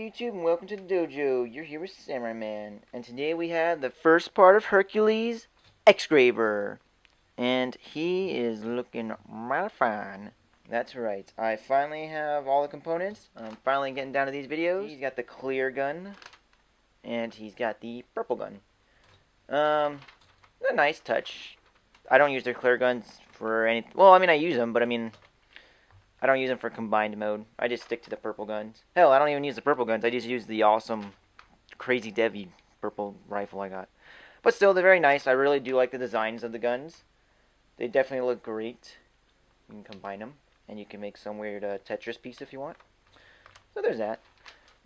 YouTube and welcome to the dojo. You're here with Samurai Man, and today we have the first part of Hercules, Exgraver, and he is looking mighty fine. That's right, I finally have all the components. I'm finally getting down to these videos. He's got the clear gun, and he's got the purple gun. A nice touch. I don't use their clear guns for any. Well, I mean I use them, but I don't use them for combined mode. I just stick to the purple guns. Hell, I don't even use the purple guns. I just use the awesome, crazy Devi purple rifle I got. But still, they're very nice. I really do like the designs of the guns. They definitely look great. You can combine them, and you can make some weird Tetris piece if you want. So there's that.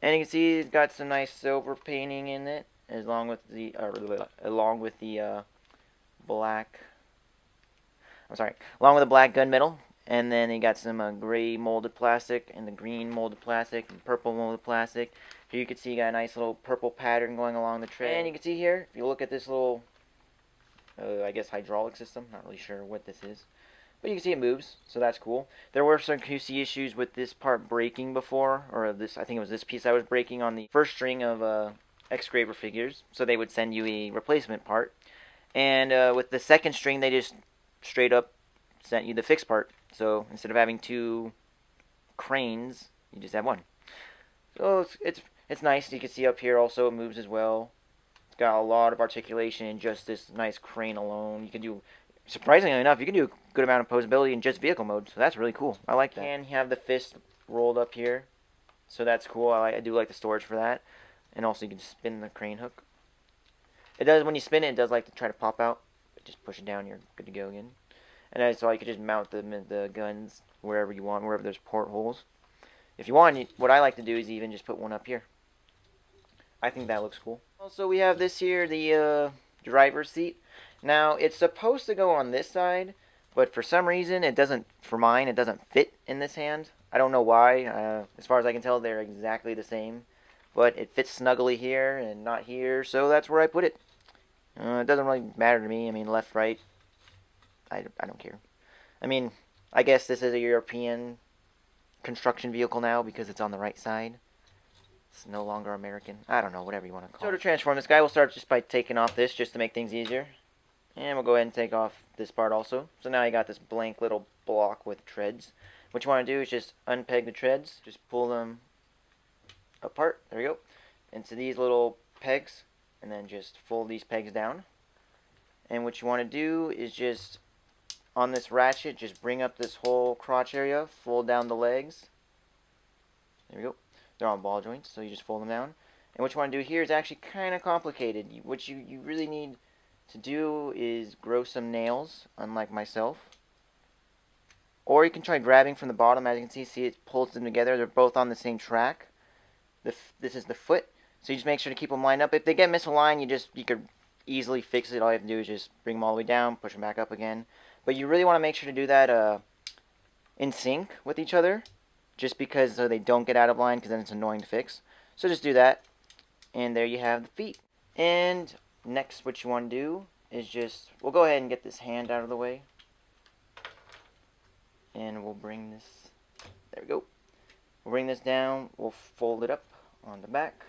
And you can see it's got some nice silver painting in it, along with the black. Along with the black gunmetal. And then you got some gray molded plastic, and the green molded plastic, and purple molded plastic. Here you can see you got a nice little purple pattern going along the tread. And you can see here, if you look at this little, I guess hydraulic system, not really sure what this is. But you can see it moves, so that's cool. There were some QC issues with this part breaking before, or this, I think it was this piece I was breaking on the first string of Exgraver figures. So they would send you a replacement part. And with the second string, they just straight up sent you the fixed part. So instead of having two cranes, you just have one. So it's nice. You can see up here also it moves as well. It's got a lot of articulation in just this nice crane alone. You can do, surprisingly enough, you can do a good amount of posability in just vehicle mode. So that's really cool. I like that. And you have the fist rolled up here. So that's cool. I do like the storage for that. And also you can spin the crane hook. It does, when you spin it, it does like to try to pop out. But just push it down, you're good to go again. And so you could just mount the guns wherever you want, wherever there's portholes. If you want, what I like to do is even just put one up here. I think that looks cool. Also, we have this here, the driver's seat. Now, it's supposed to go on this side, but for some reason, it doesn't, for mine, it doesn't fit in this hand. I don't know why. As far as I can tell, they're exactly the same. But it fits snugly here and not here, so that's where I put it. It doesn't really matter to me. I mean, left, right. I don't care. I mean, I guess this is a European construction vehicle now because it's on the right side. It's no longer American. I don't know, whatever you want to call it. So to transform this guy, we'll start just by taking off this just to make things easier. And we'll go ahead and take off this part also. So now you got this blank little block with treads. What you want to do is just unpeg the treads. Just pull them apart. There we go. Into these little pegs. And then just fold these pegs down. And what you want to do is just, on this ratchet, just bring up this whole crotch area, fold down the legs. There we go. They're on ball joints, so you just fold them down. And what you want to do here is actually kind of complicated. What you really need to do is grow some nails, unlike myself. Or you can try grabbing from the bottom. As you can see it pulls them together. They're both on the same track. This is the foot. So you just make sure to keep them lined up. If they get misaligned, you could easily fix it. All you have to do is just bring them all the way down, push them back up again. But you really want to make sure to do that in sync with each other, just because so they don't get out of line, because then it's annoying to fix. So just do that, and there you have the feet. And next what you want to do is just, we'll go ahead and get this hand out of the way. And we'll bring this, there we go. We'll bring this down, we'll fold it up on the back.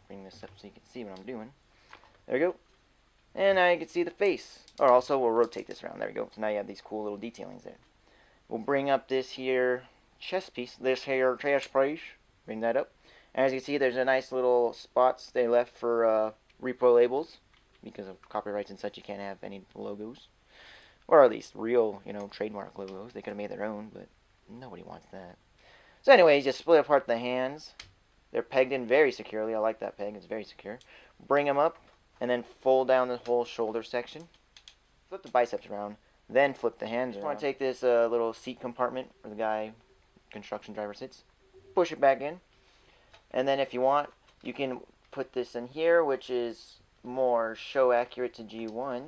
Bring this up so you can see what I'm doing. There we go. And now you can see the face. Or also, we'll rotate this around. There we go. So now you have these cool little detailings there. We'll bring up this here chest piece. This here chest piece. Bring that up. And as you can see, there's a nice little spots they left for repo labels. Because of copyrights and such, you can't have any logos. Or at least real, trademark logos. They could have made their own, but nobody wants that. So anyways, just split apart the hands. They're pegged in very securely. I like that peg. It's very secure. Bring them up. And then fold down the whole shoulder section. Flip the biceps around. Then flip the hands around. You want to take this little seat compartment where the guy, construction driver, sits. Push it back in. And then if you want, you can put this in here, which is more show accurate to G1.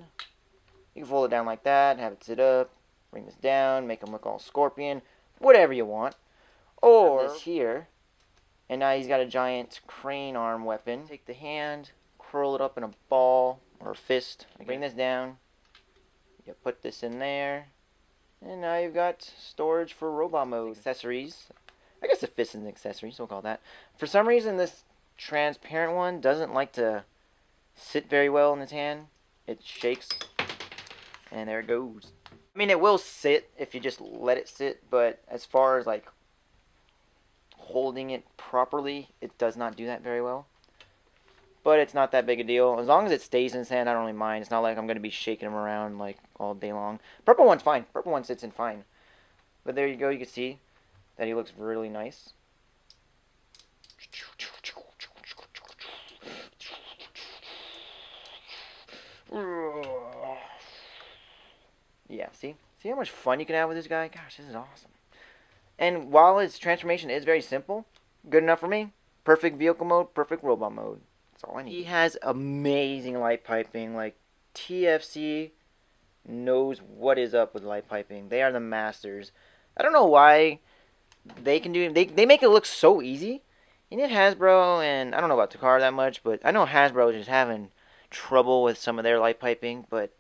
You can fold it down like that, have it sit up, bring this down, make him look all scorpion, whatever you want. Or this here, and now he's got a giant crane arm weapon. Take the hand, curl it up in a ball or a fist. Bring this down. You put this in there. And now you've got storage for robot mode. Accessories. I guess it fits as an accessory, so we'll call that. For some reason, this transparent one doesn't like to sit very well in his hand. It shakes, and there it goes. I mean, it will sit if you just let it sit, but as far as like holding it properly, it does not do that very well. But it's not that big a deal. As long as it stays in his hand, I don't really mind. It's not like I'm going to be shaking him around like all day long. Purple one's fine. Purple one sits in fine. But there you go. You can see that he looks really nice. Yeah, see? See how much fun you can have with this guy? Gosh, this is awesome. And while his transformation is very simple, good enough for me. Perfect vehicle mode, perfect robot mode. That's all I need. He has amazing light piping. Like, TFC knows what is up with light piping. They are the masters. I don't know why they can do... They make it look so easy. And yet Hasbro, and I don't know about Takara that much, but I know Hasbro is just having trouble with some of their light piping, but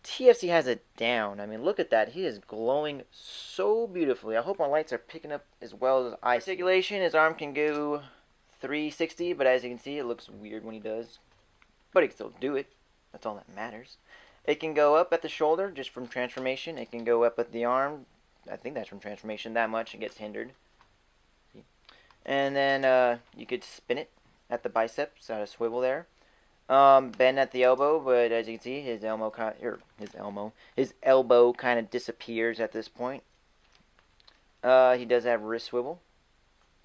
TFC has it down. I mean, look at that. He is glowing so beautifully. I hope my lights are picking up as well as I see. Articulation, his arm can go 360, but as you can see, it looks weird when he does. But he can still do it. That's all that matters. It can go up at the shoulder, just from transformation. It can go up at the arm. I think that's from transformation that much. It gets hindered. See? And then you could spin it at the biceps, at a swivel there. Bend at the elbow, but as you can see, his elbow kind of disappears at this point. He does have wrist swivel.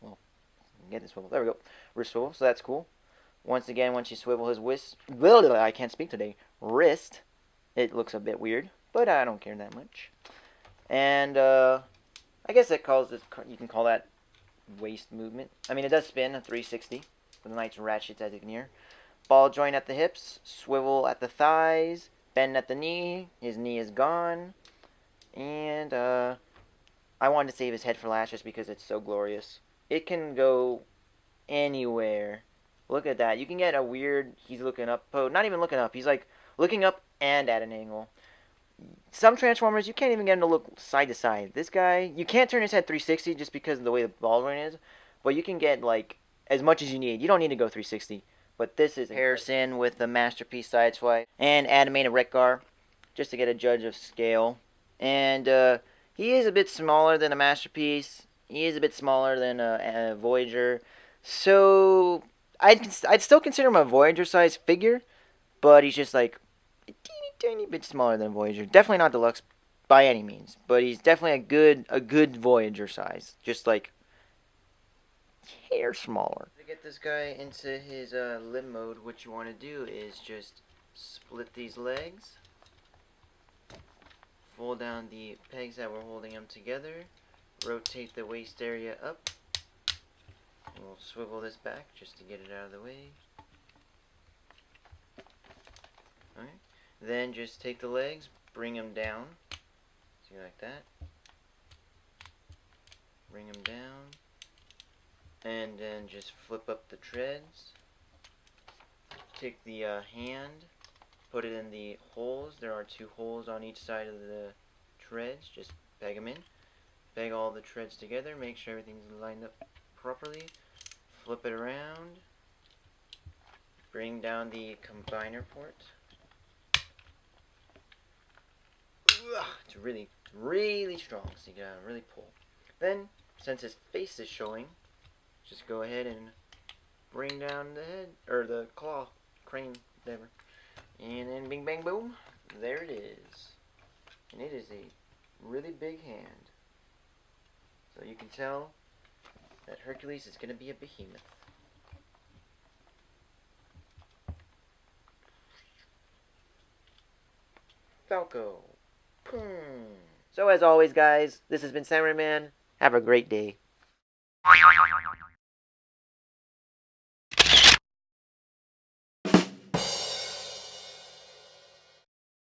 Well, get the swivel. There we go. Wrist swivel. So that's cool. Once again, once you swivel his I can't speak today. Wrist. It looks a bit weird, but I don't care that much. And I guess that you can call that waist movement. I mean, it does spin a 360 with a nice ratchet, as you can hear. Ball joint at the hips, swivel at the thighs, bend at the knee. His knee is gone. And I wanted to save his head for last just because it's so glorious. It can go anywhere. Look at that. You can get a weird, he's looking up pose. Not even looking up. He's like looking up and at an angle. Some Transformers, you can't even get him to look side to side. This guy, you can't turn his head 360 just because of the way the ball joint is. But you can get like as much as you need. You don't need to go 360. But this is Harrison with the Masterpiece Sideswipe and animated Wreck-Gar, just to get a judge of scale. And he is a bit smaller than a Masterpiece. He is a bit smaller than a Voyager. So I'd still consider him a Voyager-sized figure, but he's just like a teeny bit smaller than a Voyager. Definitely not deluxe by any means, but he's definitely a good Voyager size. Just like hair smaller. To get this guy into his limb mode, what you want to do is just split these legs, fold down the pegs that we're holding them together, rotate the waist area up, and we'll swivel this back just to get it out of the way. Alright, then just take the legs, bring them down, see like that, bring them down, and then just flip up the treads. Take the hand, put it in the holes. There are 2 holes on each side of the treads. Just peg them in. Peg all the treads together. Make sure everything's lined up properly. Flip it around. Bring down the combiner port. It's really, really strong, so you gotta really pull. Then, since his face is showing, just go ahead and bring down the head, or the claw, crane, whatever. And then bing bang boom, there it is. And it is a really big hand. So you can tell that Hercules is going to be a behemoth. Falco. So as always guys, this has been Samurai Man. Have a great day.